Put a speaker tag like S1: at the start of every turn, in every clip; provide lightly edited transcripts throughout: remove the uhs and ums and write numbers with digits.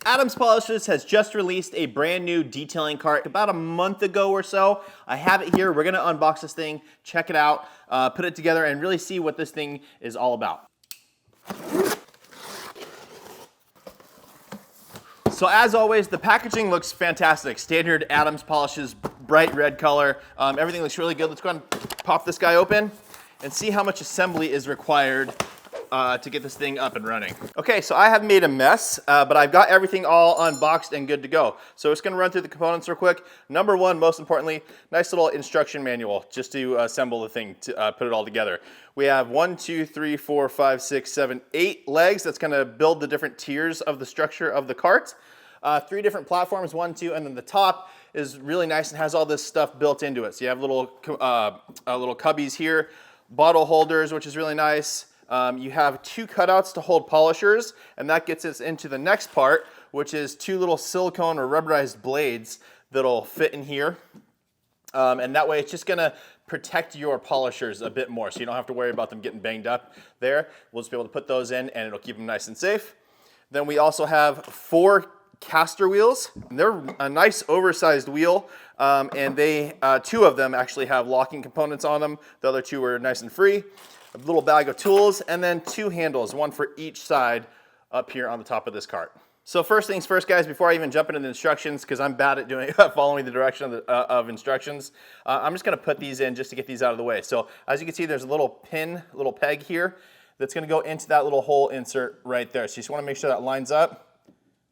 S1: Adams Polishes has just released a brand new detailing cart about a month ago or so. I have it here. We're gonna unbox this thing, check it out, put it together, and really see what this thing is all about. So as always, the packaging looks fantastic. Standard Adams Polishes, bright red color. Everything looks really good. Let's go ahead and pop this guy open and see how much assembly is required to get this thing up and running. Okay, so I have made a mess, but I've got everything all unboxed and good to go. So it's gonna run through the components real quick. Number one, most importantly, nice little instruction manual just to assemble the thing, to put it all together. We have 1, 2, 3, 4, 5, 6, 7, 8 legs that's gonna build the different tiers of the structure of the cart. 3 different platforms, 1, 2, and then the top is really nice and has all this stuff built into it. So you have little cubbies here, bottle holders, which is really nice. You have 2 cutouts to hold polishers, and that gets us into the next part, which is 2 little silicone or rubberized blades that'll fit in here. And that way it's just gonna protect your polishers a bit more, so you don't have to worry about them getting banged up there. We'll just be able to put those in and it'll keep them nice and safe. Then we also have 4 caster wheels. They're a nice oversized wheel, and they 2 of them actually have locking components on them. The other 2 are nice and free. A little bag of tools, and then 2 handles, 1 for each side up here on the top of this cart. So first things first, guys, before I even jump into the instructions, because I'm bad at doing following the direction of instructions, I'm just gonna put these in just to get these out of the way. So as you can see, there's a little peg here that's gonna go into that little hole insert right there. So you just wanna make sure that lines up.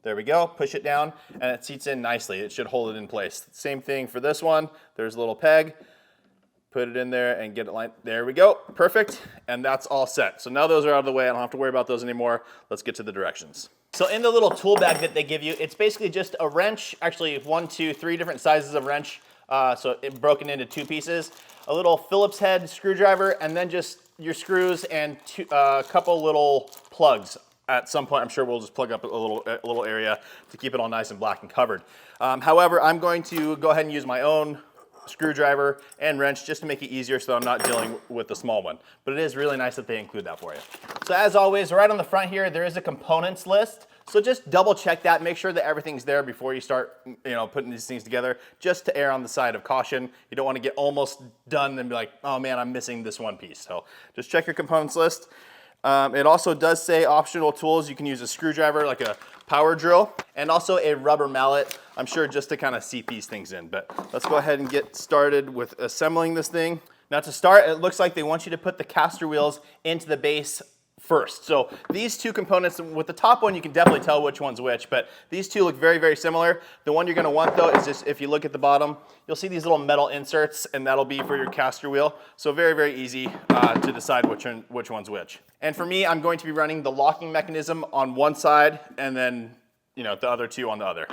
S1: There we go, push it down, and it seats in nicely. It should hold it in place. Same thing for this one. There's a little peg. Put it in there and get it lined. There we go, perfect. And that's all set. So now those are out of the way. I don't have to worry about those anymore. Let's get to the directions. So in the little tool bag that they give you, it's basically just a wrench, actually 1, 2, 3 different sizes of wrench. So it broken into 2 pieces, a little Phillips head screwdriver, and then just your screws and a couple little plugs. At some point, I'm sure we'll just plug up a little area to keep it all nice and black and covered. However, I'm going to go ahead and use my own screwdriver and wrench just to make it easier so I'm not dealing with the small one. But it is really nice that they include that for you. So as always, right on the front here, there is a components list. So just double check that, make sure that everything's there before you start, putting these things together, just to err on the side of caution. You don't want to get almost done and be like, oh man, I'm missing this one piece. So just check your components list. It also does say optional tools. You can use a screwdriver, like a power drill, and also a rubber mallet, I'm sure just to kind of seat these things in. But let's go ahead and get started with assembling this thing. Now to start, it looks like they want you to put the caster wheels into the base first. So these 2 components, with the top one you can definitely tell which one's which, but these 2 look very, very similar. The one you're gonna want though is just, if you look at the bottom, you'll see these little metal inserts, and that'll be for your caster wheel. So very, very easy to decide which one's which. And for me, I'm going to be running the locking mechanism on one side and then the other 2 on the other.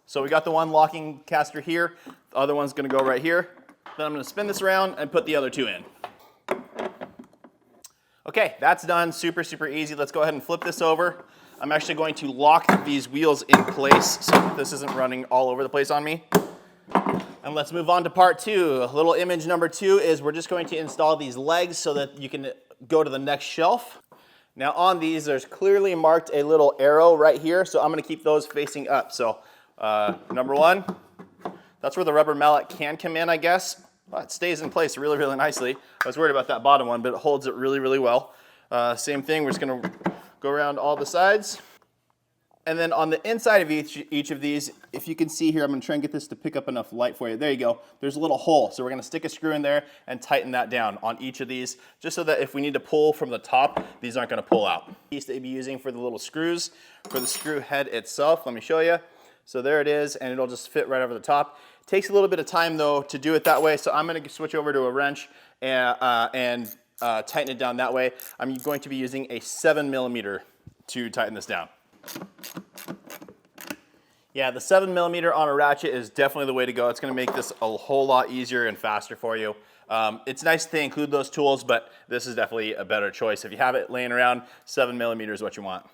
S1: So we got the one locking caster here, the other one's gonna go right here. Then I'm gonna spin this around and put the other 2 in. Okay, that's done, super, super easy. Let's go ahead and flip this over. I'm actually going to lock these wheels in place so that this isn't running all over the place on me. And let's move on to part 2. A little image number 2 is we're just going to install these legs so that you can go to the next shelf. Now on these, there's clearly marked a little arrow right here, so I'm gonna keep those facing up. So number 1, that's where the rubber mallet can come in, I guess. Well, it stays in place really, really nicely. I was worried about that bottom one, but it holds it really, really well. Same thing, we're just gonna go around all the sides. And then on the inside of each of these, if you can see here, I'm gonna try and get this to pick up enough light for you. There you go, there's a little hole. So we're gonna stick a screw in there and tighten that down on each of these, just so that if we need to pull from the top, these aren't gonna pull out. Piece that you'd be using for the little screws, for the screw head itself, let me show you. So there it is, and it'll just fit right over the top. Takes a little bit of time though to do it that way, so I'm gonna switch over to a wrench and tighten it down that way. I'm going to be using a 7mm to tighten this down. Yeah, the 7mm on a ratchet is definitely the way to go. It's gonna make this a whole lot easier and faster for you. It's nice to include those tools, but this is definitely a better choice. If you have it laying around, 7mm is what you want.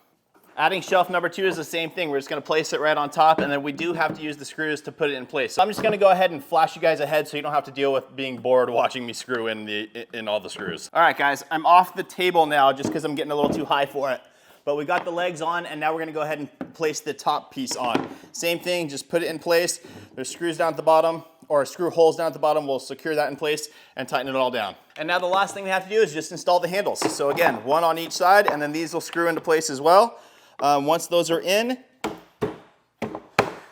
S1: Adding shelf number 2 is the same thing. We're just gonna place it right on top, and then we do have to use the screws to put it in place. So I'm just gonna go ahead and flash you guys ahead so you don't have to deal with being bored watching me screw in all the screws. All right guys, I'm off the table now just because I'm getting a little too high for it. But we got the legs on, and now we're gonna go ahead and place the top piece on. Same thing, just put it in place. There's screws down at the bottom, or screw holes down at the bottom. We'll secure that in place and tighten it all down. And now the last thing we have to do is just install the handles. So again, one on each side, and then these will screw into place as well. Once those are in,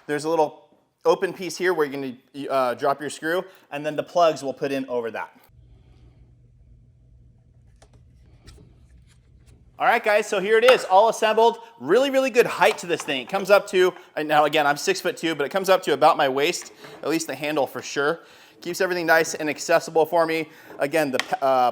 S1: there's a little open piece here where you're gonna drop your screw, and then the plugs we'll put in over that. All right, guys, so here it is, all assembled. Really, really good height to this thing. It comes up to, now again, I'm 6'2", but it comes up to about my waist, at least the handle for sure. Keeps everything nice and accessible for me. Again, the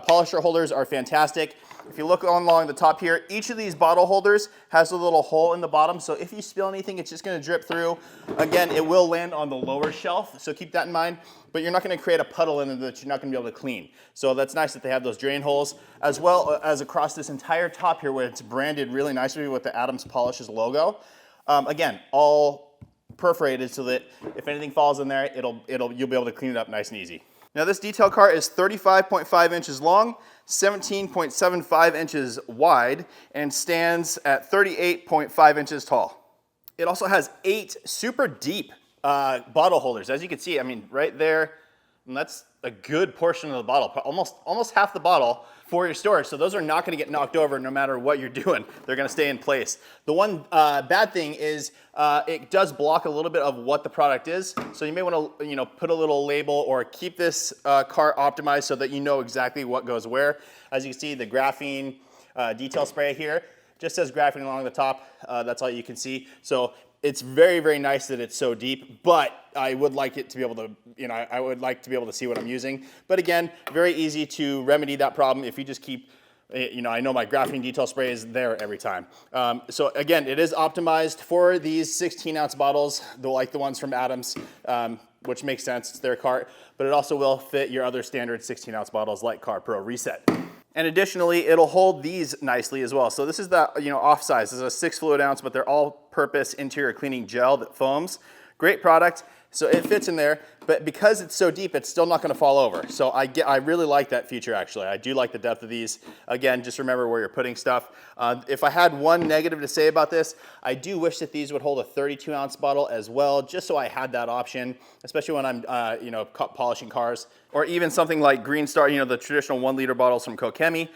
S1: polisher holders are fantastic. If you look along the top here, each of these bottle holders has a little hole in the bottom, so if you spill anything, it's just gonna drip through. Again, it will land on the lower shelf, so keep that in mind, but you're not gonna create a puddle in it that you're not gonna be able to clean. So that's nice that they have those drain holes, as well as across this entire top here where it's branded really nicely with the Adams Polishes logo. Again, all perforated so that if anything falls in there, you'll be able to clean it up nice and easy. Now this detail cart is 35.5 inches long, 17.75 inches wide, and stands at 38.5 inches tall. It also has 8 super deep bottle holders. As you can see, I mean, right there, and that's a good portion of the bottle, almost half the bottle for your storage. So those are not gonna get knocked over no matter what you're doing. They're gonna stay in place. The one bad thing is it does block a little bit of what the product is. So you may wanna put a little label or keep this cart optimized so that you know exactly what goes where. As you can see, the graphene detail spray here just says graphene along the top. That's all you can see. So it's very, very nice that it's so deep, but I would like it to be able to, I would like to be able to see what I'm using. But again, very easy to remedy that problem if you just keep, I know my graphene detail spray is there every time. So again, it is optimized for these 16-ounce bottles, like the ones from Adams, which makes sense, it's their cart, but it also will fit your other standard 16-ounce bottles like Car Pro Reset. And additionally, it'll hold these nicely as well. So this is the off size. This is a 6 fluid ounce, but they're all-purpose interior cleaning gel that foams. Great product. So it fits in there, but because it's so deep, it's still not gonna fall over. So I really like that feature, actually. I do like the depth of these. Again, just remember where you're putting stuff. If I had one negative to say about this, I do wish that these would hold a 32-ounce bottle as well, just so I had that option, especially when I'm polishing cars. Or even something like Green Star, the traditional 1-liter bottles from Kokemi.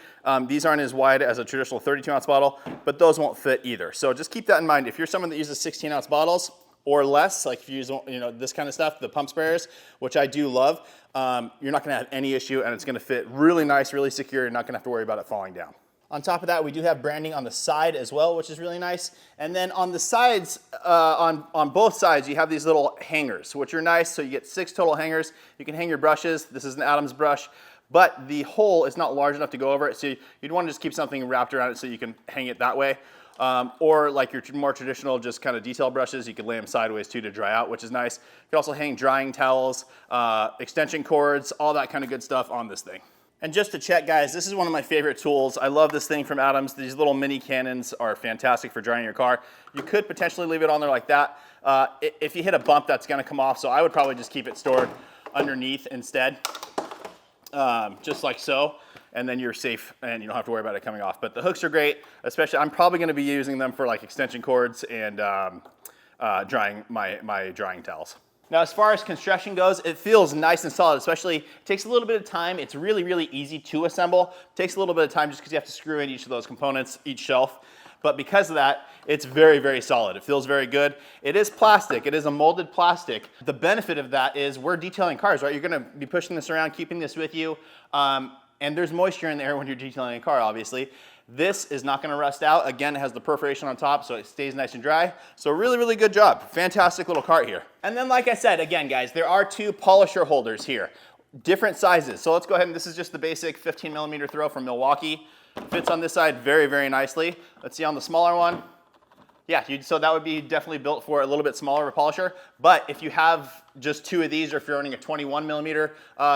S1: These aren't as wide as a traditional 32-ounce bottle, but those won't fit either. So just keep that in mind. If you're someone that uses 16-ounce bottles, or less, like if you use this kind of stuff, the pump sprayers, which I do love, you're not gonna have any issue and it's gonna fit really nice, really secure. You're not gonna have to worry about it falling down. On top of that, we do have branding on the side as well, which is really nice. And then on the sides, on both sides, you have these little hangers, which are nice. So you get 6 total hangers. You can hang your brushes. This is an Adams brush, but the hole is not large enough to go over it. So you'd wanna just keep something wrapped around it so you can hang it that way. Or like your more traditional just kind of detail brushes, you could lay them sideways too to dry out, which is nice. You can also hang drying towels, extension cords, all that kind of good stuff on this thing. And just to check, guys, this is one of my favorite tools. I love this thing from Adams. These little mini cannons are fantastic for drying your car. You could potentially leave it on there like that. If you hit a bump, that's gonna come off, so I would probably just keep it stored underneath instead, just like so. And then you're safe and you don't have to worry about it coming off. But the hooks are great, especially I'm probably gonna be using them for like extension cords and drying my drying towels. Now, as far as construction goes, it feels nice and solid, especially, it takes a little bit of time. It's really, really easy to assemble. It takes a little bit of time just because you have to screw in each of those components, each shelf. But because of that, it's very, very solid. It feels very good. It is plastic. It is a molded plastic. The benefit of that is we're detailing cars, right? You're gonna be pushing this around, keeping this with you. And there's moisture in the air when you're detailing a car, obviously. This is not gonna rust out. Again, it has the perforation on top, so it stays nice and dry. So really, really good job. Fantastic little cart here. And then, like I said, again, guys, there are 2 polisher holders here, different sizes. So let's go ahead and this is just the basic 15mm throw from Milwaukee. Fits on this side very, very nicely. Let's see on the smaller one. Yeah, so that would be definitely built for a little bit smaller of a polisher. But if you have just 2 of these, or if you're running a 21mm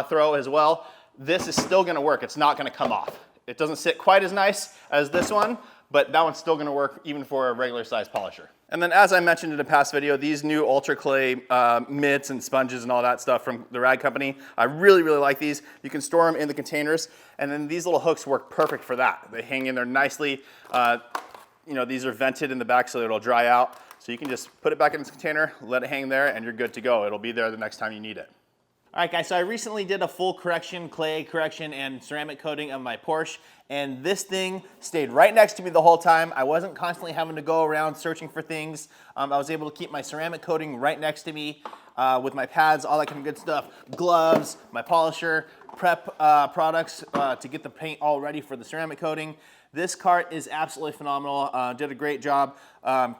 S1: throw as well, this is still gonna work. It's not gonna come off. It doesn't sit quite as nice as this one, but that one's still gonna work even for a regular size polisher. And then as I mentioned in a past video, these new Ultra Clay mitts and sponges and all that stuff from the Rag Company, I really, really like these. You can store them in the containers, and then these little hooks work perfect for that. They hang in there nicely. you know, these are vented in the back so it'll dry out. So you can just put it back in this container, let it hang there, and you're good to go. It'll be there the next time you need it. All right, guys, so I recently did a full correction, clay correction, and ceramic coating of my Porsche, and this thing stayed right next to me the whole time. I wasn't constantly having to go around searching for things. I was able to keep my ceramic coating right next to me with my pads, all that kind of good stuff, gloves, my polisher, prep products to get the paint all ready for the ceramic coating. This cart is absolutely phenomenal, did a great job,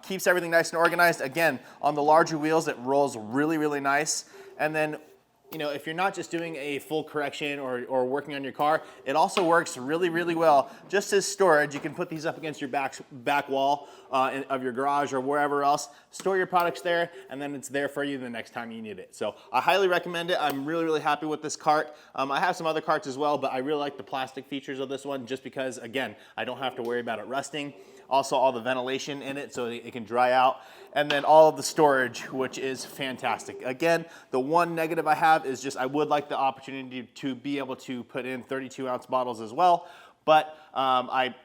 S1: keeps everything nice and organized. Again, on the larger wheels, it rolls really, really nice. And then, you know, if you're not just doing a full correction or working on your car, it also works really, really well. Just as storage, you can put these up against your back wall of your garage or wherever else. Store your products there, and then it's there for you the next time you need it. So I highly recommend it. I'm really, really happy with this cart. I have some other carts as well, but I really like the plastic features of this one just because, again, I don't have to worry about it rusting. Also, all the ventilation in it so it can dry out. And then all of the storage, which is fantastic. Again, the one negative I have is just I would like the opportunity to be able to put in 32-ounce bottles as well. But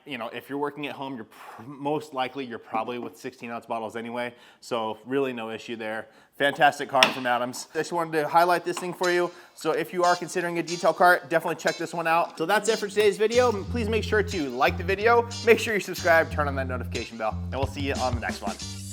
S1: you know, if you're working at home, most likely you're probably with 16-ounce bottles anyway. So really no issue there. Fantastic cart from Adams. I just wanted to highlight this thing for you. So if you are considering a detail cart, definitely check this one out. So that's it for today's video. Please make sure to like the video, make sure you subscribe, turn on that notification bell, and we'll see you on the next one.